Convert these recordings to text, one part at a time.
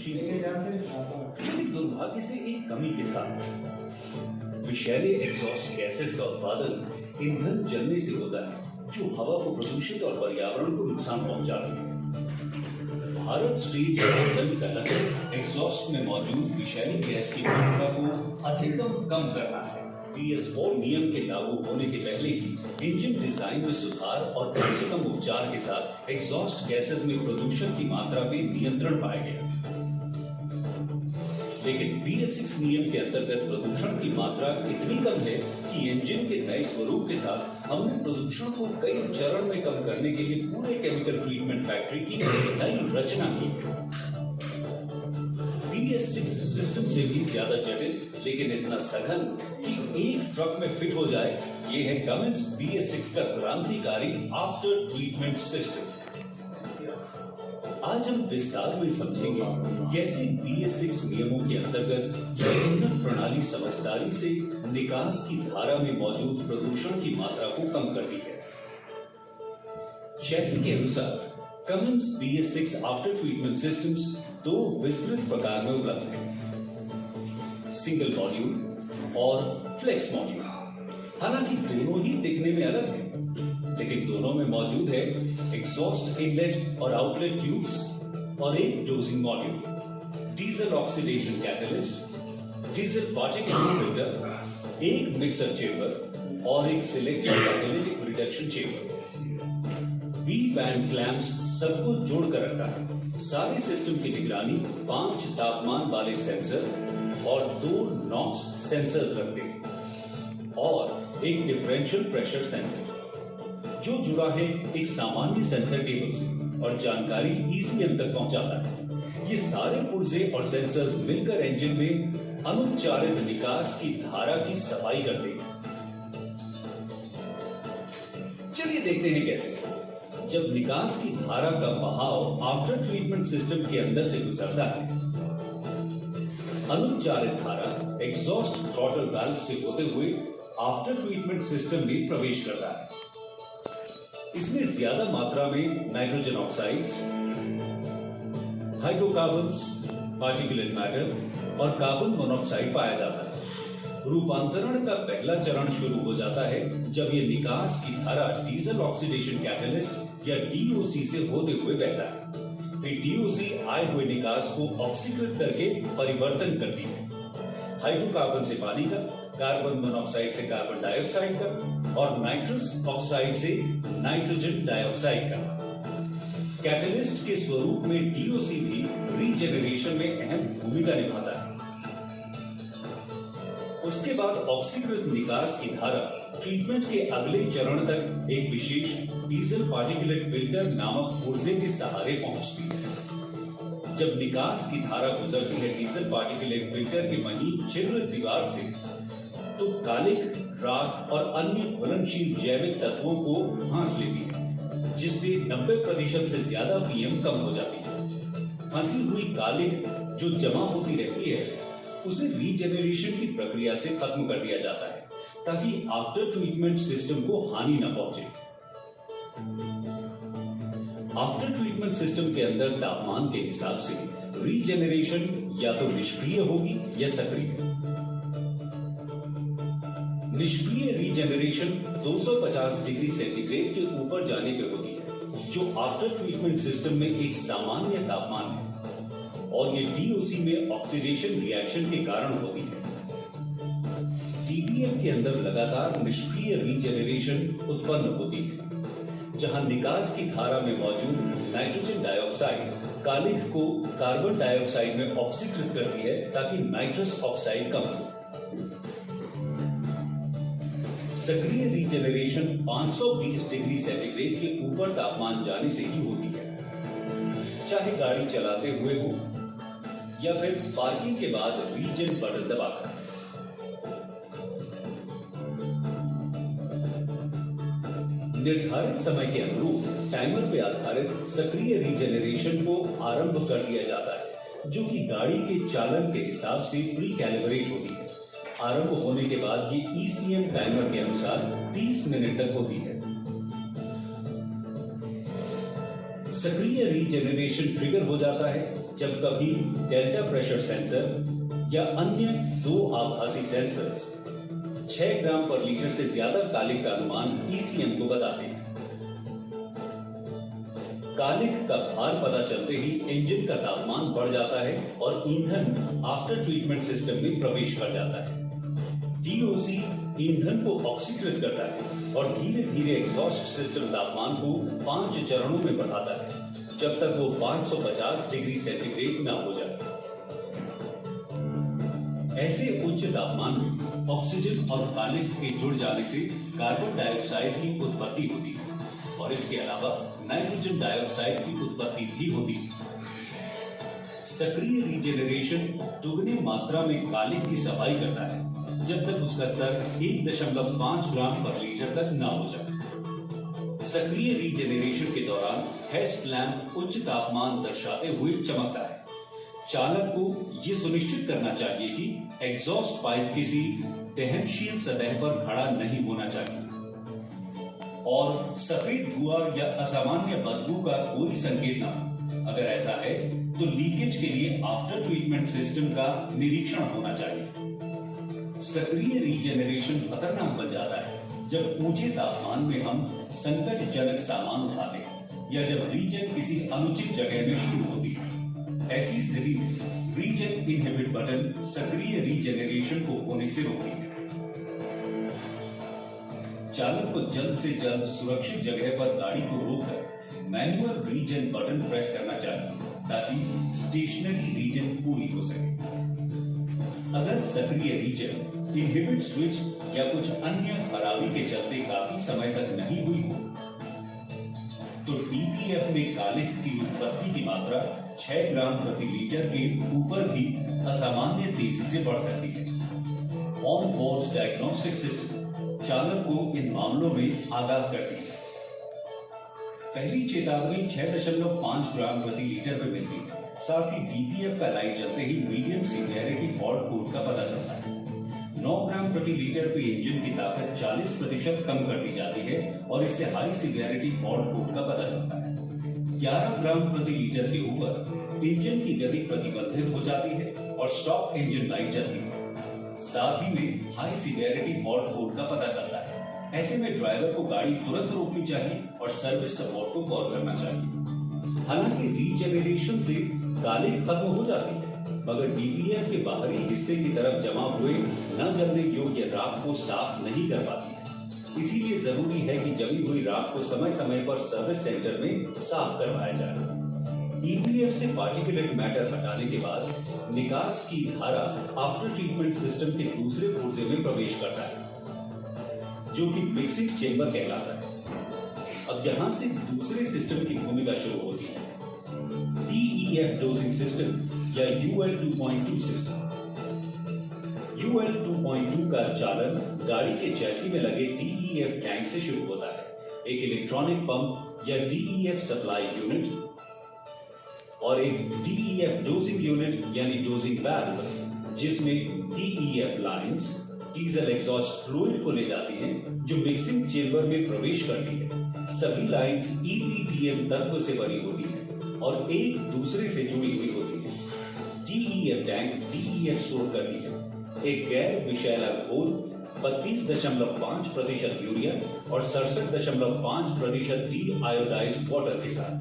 गतिशील लेकिन दुर्भाग्य से एक कमी के साथ विषैले एग्जॉस्ट गैसेस का उत्पादन ईंधन जलने से होता है जो हवा को प्रदूषित और पर्यावरण को नुकसान पहुंचाती है। भारत स्टेज ईंधन का लक्ष्य एग्जॉस्ट में मौजूद विषैली गैस की मात्रा को अधिकतम कम करना है। BS4 नियम के लागू होने के पहले ही इंजन डिजाइन में सुधार और कम से कम उपचार के साथ एग्जॉस्ट गैसेस में प्रदूषण की मात्रा पे नियंत्रण पाया गया। लेकिन BS6 नियम के अंतर्गत प्रदूषण की मात्रा इतनी कम है कि इंजन के नए स्वरूप के साथ हमने प्रदूषण को कई चरण में कम करने के लिए पूरे केमिकल ट्रीटमेंट फैक्ट्री की नई रचना की है। BS6 सिस्टम से भी ज्यादा जटिल लेकिन इतना सघन कि एक ट्रक में फिट हो जाए, ये है कमिंस BS6 का क्रांतिकारी आफ्टर ट्रीटमेंट सिस्टम। आज हम विस्तार में समझेंगे कैसे BS6 नियमों के अंतर्गत ईंधन प्रणाली समझदारी से निकास की धारा में मौजूद प्रदूषण की मात्रा को कम करती है। जैसे के अनुसार Cummins BS6 after treatment systems दो विस्तृत प्रकार में उपलब्ध हैं, सिंगल मॉड्यूल और फ्लेक्स मॉड्यूल। हालांकि दोनों ही दिखने में अलग हैं, लेकिन दोनों में मौजूद है एग्जॉस्ट इनलेट और आउटलेट ट्यूब्स और एक dosing module, diesel oxidation catalyst, diesel particle filter, एक मिक्सर चेंबर और एक selective catalytic reduction chamber. V band clamps सबको जोड़कर रखा है। सारे सिस्टम की निगरानी 5 तापमान वाले सेंसर और 2 नॉक्स सेंसर्स रखते हैं और एक डिफरेंशियल प्रेशर सेंसर जो जुड़ा है एक सामान्य सेंसर टेबल से और जानकारी ECM तक पहुंचाता है। ये सारे पुर्जे और सेंसर्स मिलकर इंजन में अनुच्चारित निकास की धारा की सफाई करते हैं। चलिए देखते हैं कैसे। जब निकास की धारा का बहाव आफ्टर ट्रीटमेंट सिस्टम के अंदर से गुजरता है, अनुच्चारित धारा एग्जॉस्ट थ्रॉटल वाल्व से होते हुए आफ्टर ट्रीटमेंट सिस्टम में प्रवेश करता है। इसमें ज्यादा मात्रा में nitrogen oxides, hydrocarbons, particulate matter और कार्बन मोनोऑक्साइड पाया जाता है। रूपांतरण का पहला चरण शुरू हो जाता है जब ये निकास की धारा डीजल ऑक्सीडेशन कैटलिस्ट या DOC से होते हुए बहता है। फिर DOC आए हुए निकास को ऑक्सीकृत करके परिवर्तन करती है, हाइड्रोकार्बन से पानी का, कार्बन मोनोऑक्साइड से कार्बन डाइऑक्साइड का और नाइट्रस ऑक्साइड से नाइट्रोजन डाइऑक्साइड का। कैटलिस्ट के स्वरूप में DOC भी रीजेनरेशन में अहम भूमिका निभाता है। उसके बाद ऑक्सीकृत निकास की धारा ट्रीटमेंट के अगले चरण तक एक विशेष डीजल पार्टिकुलेट फिल्टर नामक पुर्जे के सहारे पहुंचती है। जब निकास की धारा गुजरती है डीजल पार्टिकुलेट फिल्टर के महीन छिद्र दीवार से, तो कालिक, राख और अन्य घुलनशील जैविक तत्वों को फांस लेती है, जिससे 90% से ज्यादा PM कम हो जाती है। फंसी हुई कालिक जो जमा होती रहती है, उसे रीजेनरेशन की प्रक्रिया से खत्म कर दिया जाता है ताकि आफ्टर ट्रीटमेंट सिस्टम को हानि न पहुंचे। आफ्टर ट्रीटमेंट सिस्टम के अंदर तापमान के हिसाब से रीजेनरेशन या तो निष्क्रिय होगी या सक्रिय। निष्क्रिय रीजेनरेशन 250 डिग्री सेंटीग्रेड के ऊपर जाने पर होती है, जो आफ्टर ट्रीटमेंट सिस्टम में एक सामान्य तापमान है और ये DOC में ऑक्सीडेशन रिएक्शन के कारण होती है। TBF के अंदर लगातार निष्क्रिय रीजेनरेशन उत्पन्न होती है, जहां निकास की धारा में मौजूद नाइट्रोजन डाइऑक्साइड कालिक को कार्बन डाइऑक्साइड में ऑक्सीकृत करती है ताकि नाइट्रस ऑक्साइड कम हो। सक्रिय रीजेनरेशन 520 डिग्री सेंटीग्रेड के ऊपर तापमान जाने से ही होती है, चाहे गाड़ी चलाते हुए हो या फिर पार्किंग के बाद रीजन बटन दबाकर। निर्धारित समय के अनुरूप टाइमर पे आधारित सक्रिय रीजेनरेशन को आरंभ कर दिया जाता है, जो कि गाड़ी के चालन के हिसाब से प्री कैलिब्रेट होती है। आरंभ होने के बाद ये ECM टाइमर के अनुसार 30 मिनट तक होती है। सक्रिय रीजेनरेशन ट्रिगर हो जाता है जब कभी डेल्टा प्रेशर सेंसर या अन्य दो आभासी सेंसर्स 6 ग्राम पर लीटर से ज्यादा कालिक का अनुमान ईसीएम को बताते हैं। कालिक का भार पता चलते ही इंजन का तापमान बढ़ जाता है और ईंधन आफ्टर ट्रीटमेंट सिस्टम में प्रवेश कर जाता है। डीओसी ईंधन को ऑक्सीकृत करता है और धीरे धीरे एग्जॉस्ट सिस्टम तापमान को 5 चरणों में बढ़ाता है जब तक वो 550 डिग्री सेंटीग्रेड न हो जाए। ऐसे उच्च तापमान में ऑक्सीजन और कालिक के जुड़ जाने से कार्बन डाइऑक्साइड की उत्पत्ति होती है और इसके अलावा नाइट्रोजन डाइऑक्साइड की उत्पत्ति भी होती है। सक्रिय रीजेनरेशन दुगनी मात्रा में कालिक की सफाई करता है जब तक उसका स्तर 1.5 ग्राम पर लीटर तक न हो जाए। सक्रिय रीजेनरेशन के दौरान हेस्ट लैंप उच्च तापमान दर्शाते हुए चमकता है। चालक को यह सुनिश्चित करना चाहिए कि एग्जॉस्ट पाइप किसी दहनशील सतह पर खड़ा नहीं होना चाहिए और सफेद धुआं या असामान्य बदबू का कोई संकेत न हो। अगर ऐसा है तो लीकेज के लिए आफ्टर ट्रीटमेंट सिस्टम का निरीक्षण होना चाहिए। सक्रिय रीजेनरेशन खतरनाक बन जाता है जब ऊंचे तापमान में हम संकटजनक सामान उठाते हैं या जब रीजन किसी अनुचित जगह में शुरू होती है। ऐसी स्थिति में रीजन इनहिबिट बटन सक्रिय रीजेनरेशन को होने से रोकती है। चालक को जल्द से जल्द सुरक्षित जगह पर गाड़ी को रोककर मैनुअल रीजन बटन प्रेस करना चाहिए ताकि स्टेशनरी रीजन पूरी हो सके। अगर सक्रिय रीजन इनहिबिट स्विच या कुछ अन्य खराबी के चलते काफी समय तक नहीं हुई हो तो डीपीएफ में कालिक की उत्पत्ति की मात्रा 6 ग्राम प्रति लीटर के ऊपर भी असामान्य तेजी से बढ़ सकती है। ऑन बोर्ड डायग्नोस्टिक सिस्टम चालक को इन मामलों में आगाह करती है। पहली चेतावनी 6.5 ग्राम प्रति लीटर पे मिलती है। साथ ही डीपीएफ का लाइट जलते ही मीडियम सीवियरिटी फॉल्ट कोड का पता चलता है। 9 ग्राम प्रति लीटर पे इंजन की ताकत 40% कम कर दी जाती है और इससे हाई सीवियरिटी फॉल्ट कोड का पता चलता है। 11 ग्राम प्रति लीटर के ऊपर इंजन की गति प्रतिबंधित हो जाती है और स्टॉप इंजन लाइट जलती है। साथ ही में हाई सीवियरिटी फॉल्ट कोड का पता चलता है। ऐसे में ड्राइवर को गाड़ी तुरंत रोकनी चाहिए और सर्विस सपोर्ट को कॉल करना चाहिए। हालांकि रीजेनरेशन से कालिक खत्म हो जाती है मगर डीपीएफ के बाहरी हिस्से की तरफ जमा हुए न जलने योग्य राख को साफ नहीं कर पाती है। इसीलिए जरूरी है कि जमी हुई राख को समय समय पर सर्विस सेंटर में साफ करवाया जाए। डीपीएफ से पार्टिकुलेट मैटर हटाने के बाद निकास की धारा आफ्टर ट्रीटमेंट सिस्टम के दूसरे पुर्जे में प्रवेश करता है जो कि मिक्सिंग चेंबर कहलाता है। अब यहाँ से दूसरे सिस्टम की भूमिका शुरू होती है, डीईएफ डोजिंग सिस्टम या यूएल 2.2 सिस्टम। यूएल 2.2 का चालन गाड़ी के चैसी में लगे डीईएफ टैंक से शुरू होता है। एक इलेक्ट्रॉनिक पंप या डीईएफ सप्लाई यूनिट और एक डीईएफ डोजिंग यूनिट यानी डोजिंग वाल्व जिसमें DEF lines diesel exhaust fluid को ले जाती हैं जो मिक्सिंग चेंबर में प्रवेश करती है। सभी लाइंस ईपीडीएम तत्व से बनी होती है और एक दूसरे से जुड़ी हुई होती है। डीईएफ टैंक डीईएफ स्टोर करती है। एक गैर विषैला घोल 32.5% यूरिया और 67.5% डी आयोडाइज्ड वाटर के साथ।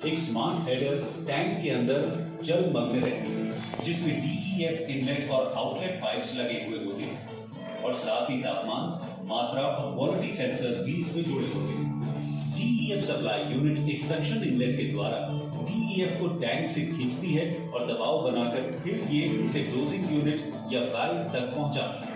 एक स्मार्ट हेडर टैंक के अंदर जलमग्न रहती है जिसमें डीईएफ इनलेट और आउटलेट पाइप्स लगे हुए होते हैं और साथ ही तापमान, मात्रा और क्वालिटी सेंसर्स भी इसमें जुड़े होते हैं। डीईएफ सप्लाई यूनिट एक सक्शन इनलेट के द्वारा डीईएफ को टैंक से खींचती है और दबाव बनाकर फिर ये इसे डोजिंग यूनिट या वाल्व तक पहुंचाती है।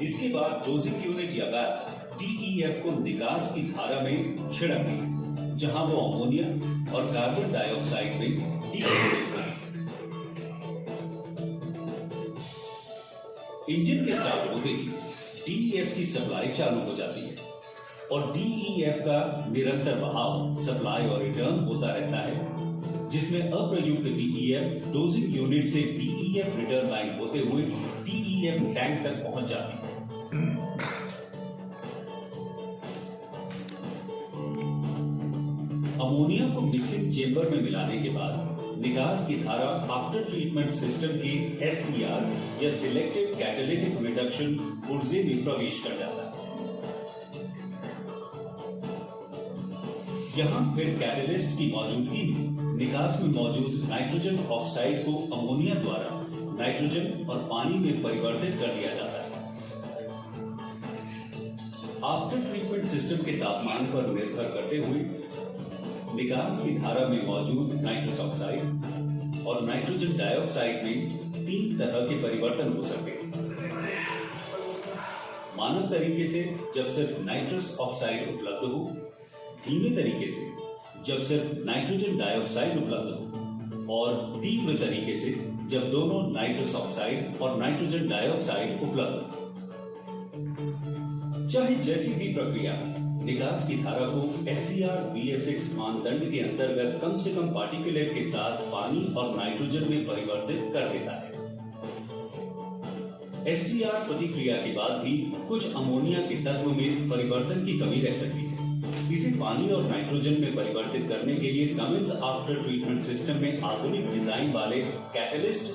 इसके बाद डोजिंग यूनिट या वाल्व डीईएफ को निकास की धारा में छिड़कती है जहां वो अमोनिया और कार्बन डाइऑक्साइड में डीकम्पोज होती है। इंजन के स्टार्ट होते ही डीईएफ की सप्लाई चालू हो जाती है और डीईएफ का निरंतर बहाव सप्लाई और रिटर्न होता रहता है जिसमें अप्रयुक्त डीईएफ डोजिंग यूनिट से डीईएफ रिटर्न लाइन होते हुए डीईएफ टैंक तक पहुंच जाती है। अमोनिया को मिक्सिंग चेंबर में मिलाने के बाद निकास की धारा आफ्टर ट्रीटमेंट सिस्टम के SCR या सिलेक्टेड कैटालिटिक रिडक्शन पुर्जे में प्रवेश कर जाता है। यहाँ फिर कैटलिस्ट की मौजूदगी में निकास में मौजूद नाइट्रोजन ऑक्साइड को अमोनिया द्वारा नाइट्रोजन और पानी में परिवर्तित कर दिया जाता है। आफ्टर ट्रीटमेंट सिस्टम के तापमान पर निर्भर करते हुए निकास की धारा में मौजूद नाइट्रस ऑक्साइड और नाइट्रोजन डाइऑक्साइड में 3 तरह के परिवर्तन हो सकते हैं। मानक तरीके से जब सिर्फ नाइट्रस ऑक्साइड उपलब्ध हो, धीमे तरीके से जब सिर्फ नाइट्रोजन डाइऑक्साइड उपलब्ध हो और तीव्र तरीके से जब दोनों नाइट्रस ऑक्साइड और नाइट्रोजन डाइऑक्साइड उपलब्ध हो। चाहे जैसी भी प्रक्रिया निकास की धारा को SCR BS6 मानदंड के अंतर्गत कम से कम पार्टिकुलेट के साथ पानी और नाइट्रोजन में परिवर्तित कर देता है। SCR प्रतिक्रिया के बाद भी कुछ अमोनिया के तत्व में परिवर्तन की कमी रह सकती है। इसे पानी और नाइट्रोजन में परिवर्तित करने के लिए कमिंस आफ्टर ट्रीटमेंट सिस्टम में आधुनिक डिजाइन वाले कैटलिस्ट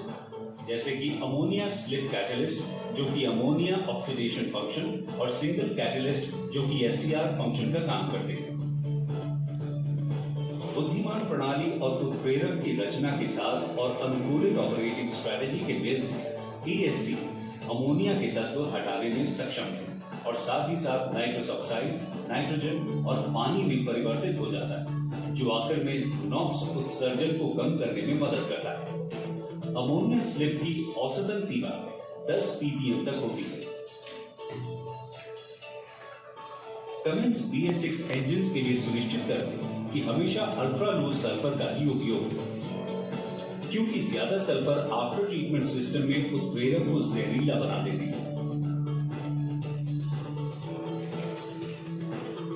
जैसे कि अमोनिया स्लिप कैटलिस्ट जो कि अमोनिया ऑक्सीडेशन फंक्शन और सिंगल कैटलिस्ट जो कि SCR फंक्शन का काम करते हैं। बुद्धिमान प्रणाली और उत्प्रेरक की रचना के साथ और अनुकूलित ऑपरेटिंग स्ट्रेटेजी के मेल से ESC अमोनिया के तत्व हटाने में सक्षम है और साथ ही साथ नाइट्रस ऑक्साइड, नाइट्रोजन और पानी में परिवर्तित हो जाता है, जो आखिर में नॉक्स उत्सर्जन को कम करने में मदद करता है। अमोनिया स्लिप की औसतन सीमा 10 ppm तक होती है। कमिंस BS6 इंजन्स के लिए सुनिश्चित करें कि हमेशा अल्ट्रा लो सल्फर का ही उपयोग हो, क्योंकि ज्यादा सल्फर आफ्टर ट्रीटमेंट सिस्टम में उत्प्रेरक को जहरीला बना देती है।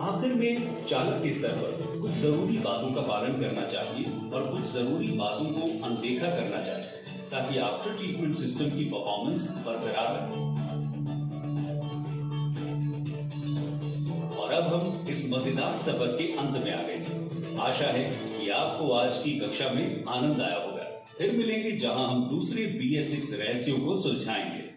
आखिर में चालक के स्तर पर कुछ जरूरी बातों का पालन करना चाहिए और कुछ जरूरी बातों को अनदेखा करना चाहिए ताकि आफ्टर ट्रीटमेंट सिस्टम की परफॉर्मेंस बरकरार रहे। और अब हम इस मजेदार सफर के अंत में आ गए। आशा है कि आपको आज की कक्षा में आनंद आया होगा। फिर मिलेंगे जहां हम दूसरे BS6 रहस्यों को सुलझाएंगे।